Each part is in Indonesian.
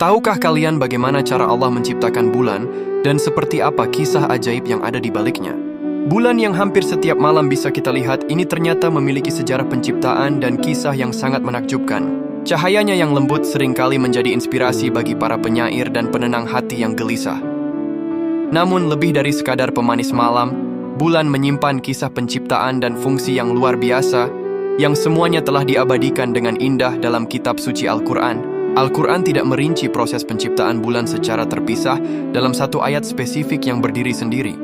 Tahukah kalian bagaimana cara Allah menciptakan bulan dan seperti apa kisah ajaib yang ada di baliknya? Bulan yang hampir setiap malam bisa kita lihat ini ternyata memiliki sejarah penciptaan dan kisah yang sangat menakjubkan. Cahayanya yang lembut seringkali menjadi inspirasi bagi para penyair dan penenang hati yang gelisah. Namun lebih dari sekadar pemanis malam, bulan menyimpan kisah penciptaan dan fungsi yang luar biasa yang semuanya telah diabadikan dengan indah dalam kitab suci Al-Quran. Al-Quran tidak merinci proses penciptaan bulan secara terpisah dalam satu ayat spesifik yang berdiri sendiri.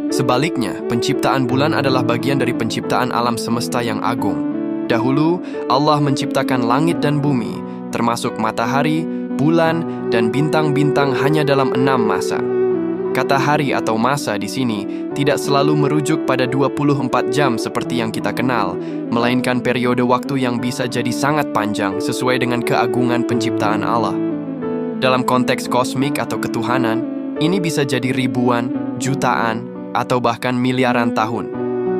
Sebaliknya, penciptaan bulan adalah bagian dari penciptaan alam semesta yang agung. Dahulu, Allah menciptakan langit dan bumi, termasuk matahari, bulan, dan bintang-bintang hanya dalam 6 masa. Kata hari atau masa di sini tidak selalu merujuk pada 24 jam seperti yang kita kenal, melainkan periode waktu yang bisa jadi sangat panjang sesuai dengan keagungan penciptaan Allah. Dalam konteks kosmik atau ketuhanan, ini bisa jadi ribuan, jutaan, atau bahkan miliaran tahun.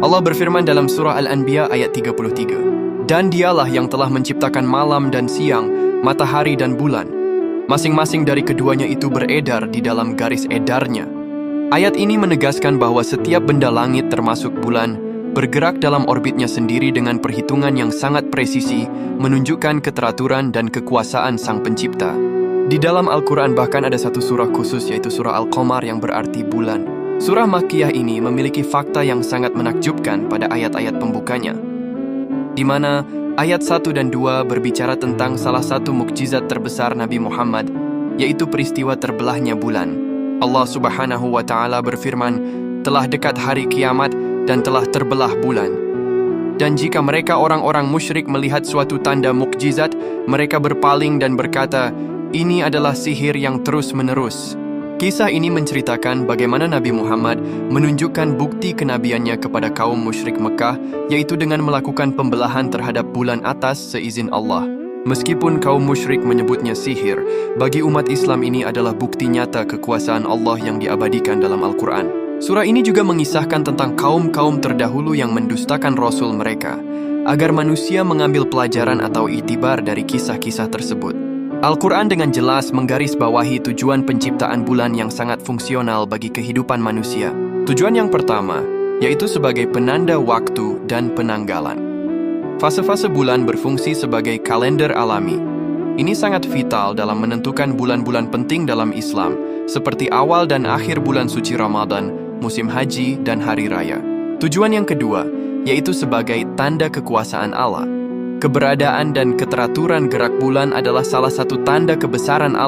Allah berfirman dalam surah Al-Anbiya ayat 33, "Dan dialah yang telah menciptakan malam dan siang, matahari dan bulan. Masing-masing dari keduanya itu beredar di dalam garis edarnya." Ayat ini menegaskan bahwa setiap benda langit termasuk bulan bergerak dalam orbitnya sendiri dengan perhitungan yang sangat presisi, menunjukkan keteraturan dan kekuasaan Sang Pencipta. Di dalam Al-Quran bahkan ada satu surah khusus yaitu surah Al-Qamar yang berarti bulan. Surah Makkiyah ini memiliki fakta yang sangat menakjubkan pada ayat-ayat pembukanya, di mana ayat 1 dan 2 berbicara tentang salah satu mukjizat terbesar Nabi Muhammad, yaitu peristiwa terbelahnya bulan. Allah Subhanahu wa Ta'ala berfirman, "Telah dekat hari kiamat dan telah terbelah bulan. Dan jika mereka orang-orang musyrik melihat suatu tanda mukjizat, mereka berpaling dan berkata, 'Ini adalah sihir yang terus-menerus.'" Kisah ini menceritakan bagaimana Nabi Muhammad menunjukkan bukti kenabiannya kepada kaum musyrik Mekah, yaitu dengan melakukan pembelahan terhadap bulan atas seizin Allah. Meskipun kaum musyrik menyebutnya sihir, bagi umat Islam ini adalah bukti nyata kekuasaan Allah yang diabadikan dalam Al-Quran. Surah ini juga mengisahkan tentang kaum-kaum terdahulu yang mendustakan Rasul mereka, agar manusia mengambil pelajaran atau iktibar dari kisah-kisah tersebut. Al-Quran dengan jelas menggarisbawahi tujuan penciptaan bulan yang sangat fungsional bagi kehidupan manusia. Tujuan yang pertama, yaitu sebagai penanda waktu dan penanggalan. Fase-fase bulan berfungsi sebagai kalender alami. Ini sangat vital dalam menentukan bulan-bulan penting dalam Islam, seperti awal dan akhir bulan suci Ramadan, musim haji, dan hari raya. Tujuan yang kedua, yaitu sebagai tanda kekuasaan Allah. Keberadaan dan keteraturan gerak bulan adalah salah satu tanda kebesaran Allah